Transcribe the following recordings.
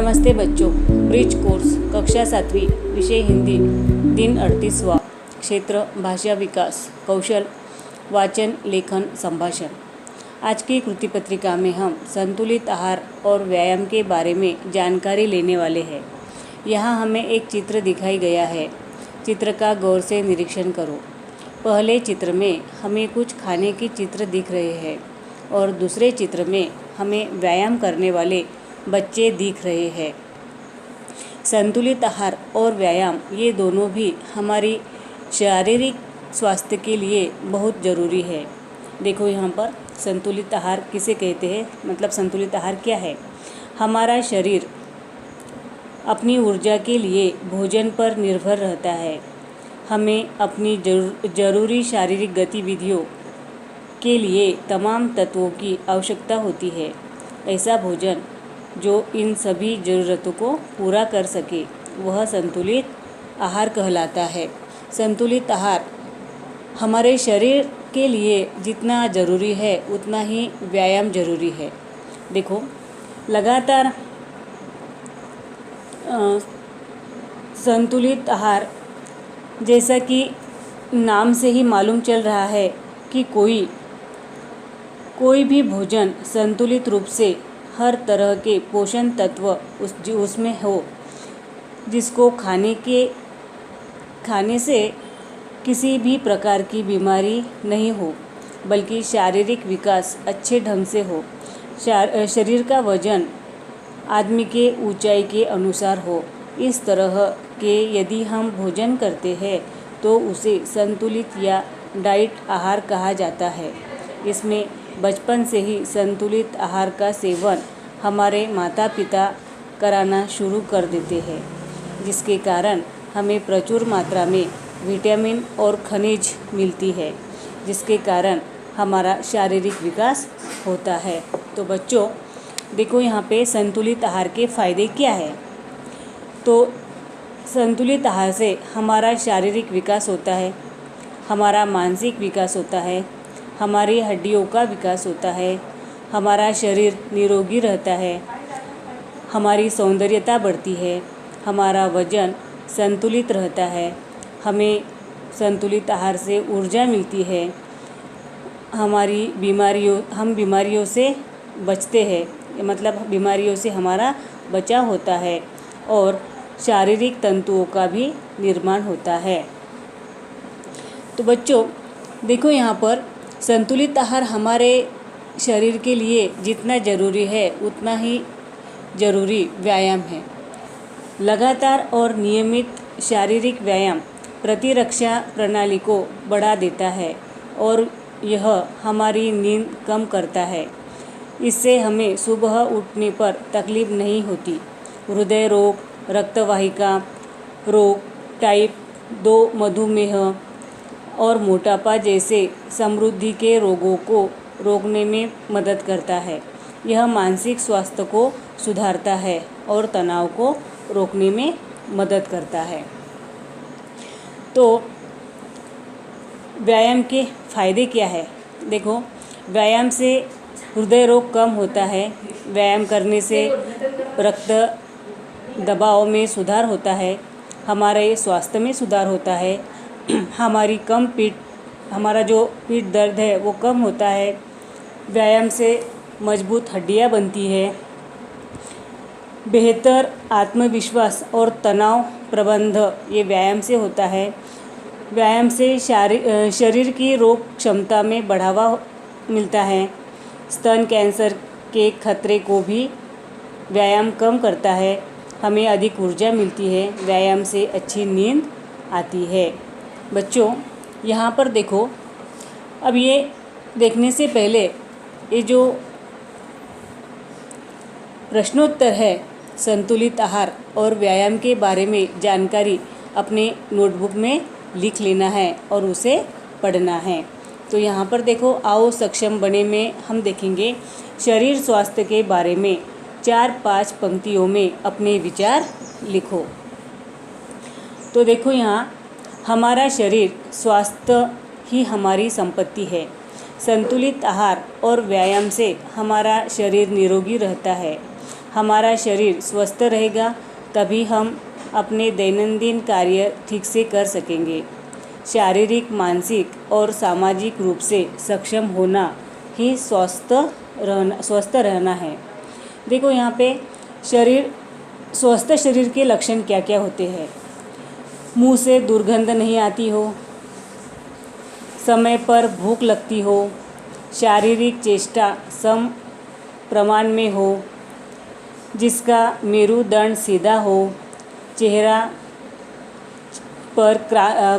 नमस्ते बच्चों। Bridge course कक्षा 7वीं, विषय हिंदी, दिन 38वां, क्षेत्र भाषा विकास, कौशल वाचन लेखन संभाषण। आज की कृति पत्रिका में हम संतुलित आहार और व्यायाम के बारे में जानकारी लेने वाले हैं। यहाँ हमें एक चित्र दिखाई गया है। चित्र का गौर से निरीक्षण करो। पहले चित्र में हमें कुछ खाने के चित्र दिख रहे हैं और दूसरे चित्र में हमें व्यायाम करने वाले बच्चे दिख रहे हैं। संतुलित आहार और व्यायाम ये दोनों भी हमारी शारीरिक स्वास्थ्य के लिए बहुत ज़रूरी है। देखो यहाँ पर संतुलित आहार किसे कहते हैं, मतलब संतुलित आहार क्या है। हमारा शरीर अपनी ऊर्जा के लिए भोजन पर निर्भर रहता है। हमें अपनी जरूरी शारीरिक गतिविधियों के लिए तमाम तत्वों की आवश्यकता होती है। ऐसा भोजन जो इन सभी ज़रूरतों को पूरा कर सके वह संतुलित आहार कहलाता है। संतुलित आहार हमारे शरीर के लिए जितना ज़रूरी है उतना ही व्यायाम ज़रूरी है। देखो, लगातार संतुलित आहार, जैसा कि नाम से ही मालूम चल रहा है कि कोई भी भोजन संतुलित रूप से हर तरह के पोषण तत्व उसमें हो, जिसको खाने से किसी भी प्रकार की बीमारी नहीं हो, बल्कि शारीरिक विकास अच्छे ढंग से हो। शरीर का वजन आदमी के ऊंचाई के अनुसार हो। इस तरह के यदि हम भोजन करते हैं तो उसे संतुलित या डाइट आहार कहा जाता है। इसमें बचपन से ही संतुलित आहार का सेवन हमारे माता पिता कराना शुरू कर देते हैं, जिसके कारण हमें प्रचुर मात्रा में विटामिन और खनिज मिलती है, जिसके कारण हमारा शारीरिक विकास होता है। तो बच्चों देखो, यहाँ पे संतुलित आहार के फ़ायदे क्या है। तो संतुलित आहार से हमारा शारीरिक विकास होता है, हमारा मानसिक विकास होता है, हमारी हड्डियों का विकास होता है, हमारा शरीर निरोगी रहता है, हमारी सौंदर्यता बढ़ती है, हमारा वजन संतुलित रहता है, हमें संतुलित आहार से ऊर्जा मिलती है, हम बीमारियों से बचते हैं, मतलब बीमारियों से हमारा बचाव होता है और शारीरिक तंतुओं का भी निर्माण होता है। तो बच्चों देखो, यहाँ पर संतुलित आहार हमारे शरीर के लिए जितना ज़रूरी है उतना ही ज़रूरी व्यायाम है। लगातार और नियमित शारीरिक व्यायाम प्रतिरक्षा प्रणाली को बढ़ा देता है और यह हमारी नींद कम करता है। इससे हमें सुबह उठने पर तकलीफ नहीं होती। हृदय रोग, रक्तवाहिका रोग, टाइप 2 मधुमेह और मोटापा जैसे समृद्धि के रोगों को रोकने में मदद करता है। यह मानसिक स्वास्थ्य को सुधारता है और तनाव को रोकने में मदद करता है। तो व्यायाम के फ़ायदे क्या है। देखो, व्यायाम से हृदय रोग कम होता है। व्यायाम करने से रक्त दबाव में सुधार होता है, हमारे स्वास्थ्य में सुधार होता है, हमारा जो पीठ दर्द है वो कम होता है। व्यायाम से मजबूत हड्डियां बनती है। बेहतर आत्मविश्वास और तनाव प्रबंध ये व्यायाम से होता है। व्यायाम से शरीर की रोग क्षमता में बढ़ावा मिलता है। स्तन कैंसर के खतरे को भी व्यायाम कम करता है। हमें अधिक ऊर्जा मिलती है। व्यायाम से अच्छी नींद आती है। बच्चों यहाँ पर देखो, अब ये देखने से पहले ये जो प्रश्नोत्तर है संतुलित आहार और व्यायाम के बारे में जानकारी अपने नोटबुक में लिख लेना है और उसे पढ़ना है। तो यहाँ पर देखो, आओ सक्षम बने में हम देखेंगे शरीर स्वास्थ्य के बारे में 4-5 पंक्तियों में अपने विचार लिखो। तो देखो, यहाँ हमारा शरीर स्वास्थ्य ही हमारी संपत्ति है। संतुलित आहार और व्यायाम से हमारा शरीर निरोगी रहता है। हमारा शरीर स्वस्थ रहेगा तभी हम अपने दैनंदिन कार्य ठीक से कर सकेंगे। शारीरिक, मानसिक और सामाजिक रूप से सक्षम होना ही स्वस्थ रहना है। देखो यहाँ पे स्वस्थ शरीर के लक्षण क्या क्या होते हैं। मुंह से दुर्गंध नहीं आती हो, समय पर भूख लगती हो, शारीरिक चेष्टा सम प्रमाण में हो, जिसका मेरुदंड सीधा हो, चेहरा पर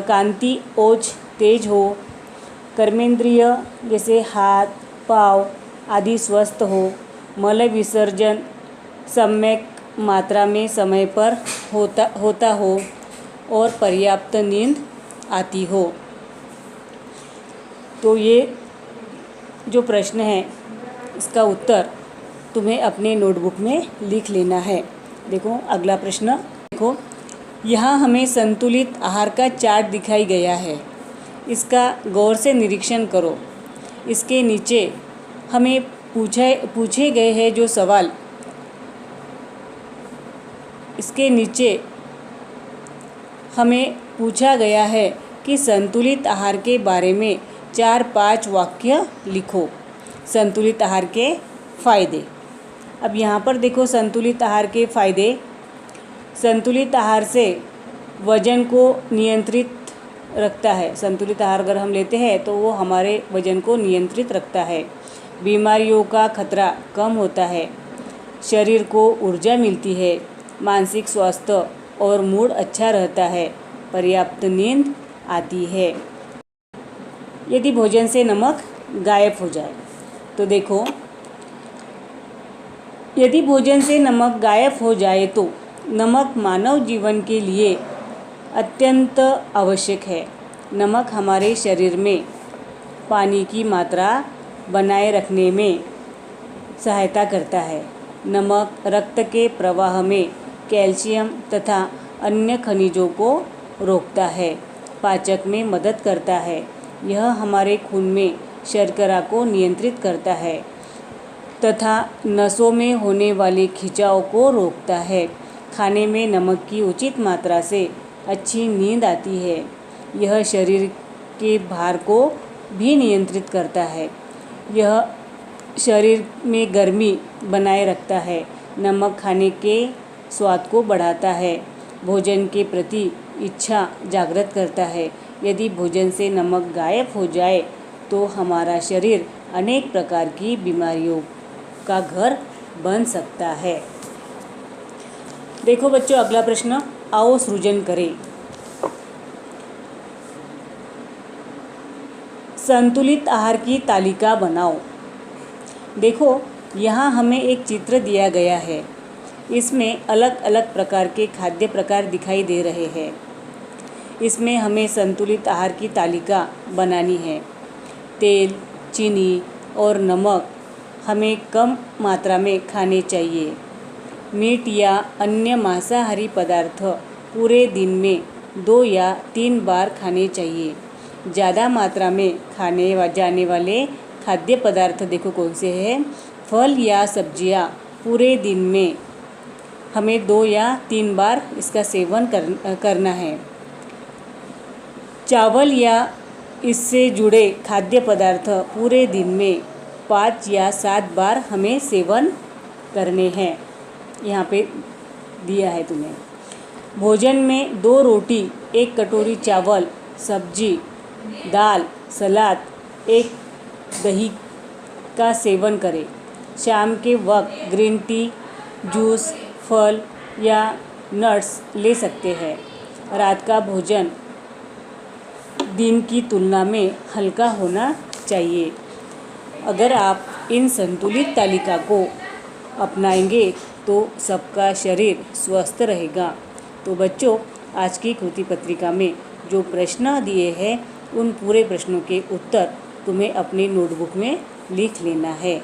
कांति ओज तेज हो, कर्मेंद्रिय जैसे हाथ पाँव आदि स्वस्थ हो, मल विसर्जन सम्यक मात्रा में समय पर होता हो और पर्याप्त नींद आती हो। तो ये जो प्रश्न है इसका उत्तर तुम्हें अपने नोटबुक में लिख लेना है। देखो अगला प्रश्न, देखो यहाँ हमें संतुलित आहार का चार्ट दिखाई गया है। इसका गौर से निरीक्षण करो। इसके नीचे हमें पूछे गए हैं जो सवाल, इसके नीचे हमें पूछा गया है कि संतुलित आहार के बारे में 4-5 वाक्य लिखो। संतुलित आहार के फ़ायदे। अब यहाँ पर देखो संतुलित आहार के फ़ायदे। संतुलित आहार से वज़न को नियंत्रित रखता है। संतुलित आहार अगर हम लेते हैं तो वो हमारे वज़न को नियंत्रित रखता है। बीमारियों का खतरा कम होता है, शरीर को ऊर्जा मिलती है, मानसिक स्वास्थ्य और मूड अच्छा रहता है, पर्याप्त नींद आती है। यदि भोजन से नमक गायब हो जाए तो देखो, यदि भोजन से नमक गायब हो जाए तो नमक मानव जीवन के लिए अत्यंत आवश्यक है। नमक हमारे शरीर में पानी की मात्रा बनाए रखने में सहायता करता है। नमक रक्त के प्रवाह में कैल्शियम तथा अन्य खनिजों को रोकता है, पाचक में मदद करता है। यह हमारे खून में शर्करा को नियंत्रित करता है तथा नसों में होने वाले खिंचाव को रोकता है। खाने में नमक की उचित मात्रा से अच्छी नींद आती है। यह शरीर के भार को भी नियंत्रित करता है। यह शरीर में गर्मी बनाए रखता है। नमक खाने के स्वाद को बढ़ाता है, भोजन के प्रति इच्छा जागृत करता है। यदि भोजन से नमक गायब हो जाए तो हमारा शरीर अनेक प्रकार की बीमारियों का घर बन सकता है। देखो बच्चों अगला प्रश्न, आओ सृजन करें। संतुलित आहार की तालिका बनाओ। देखो यहाँ हमें एक चित्र दिया गया है। इसमें अलग अलग प्रकार के खाद्य प्रकार दिखाई दे रहे हैं। इसमें हमें संतुलित आहार की तालिका बनानी है। तेल, चीनी और नमक हमें कम मात्रा में खाने चाहिए। मीट या अन्य मांसाहारी पदार्थ पूरे दिन में 2 या 3 बार खाने चाहिए। ज़्यादा मात्रा में खाने जाने वाले खाद्य पदार्थ देखो कौन से हैं। फल या सब्जियां पूरे दिन में हमें 2 या 3 बार इसका सेवन करना है। चावल या इससे जुड़े खाद्य पदार्थ पूरे दिन में 5 या 7 बार हमें सेवन करने हैं। यहाँ पे दिया है तुम्हें। भोजन में 2 रोटी, 1 कटोरी चावल, सब्जी, दाल, सलाद, 1 दही का सेवन करें। शाम के वक्त ग्रीन टी, जूस, फल या नट्स ले सकते हैं। रात का भोजन दिन की तुलना में हल्का होना चाहिए। अगर आप इन संतुलित तालिका को अपनाएंगे तो सबका शरीर स्वस्थ रहेगा। तो बच्चों आज की कृति पत्रिका में जो प्रश्न दिए हैं उन पूरे प्रश्नों के उत्तर तुम्हें अपनी नोटबुक में लिख लेना है।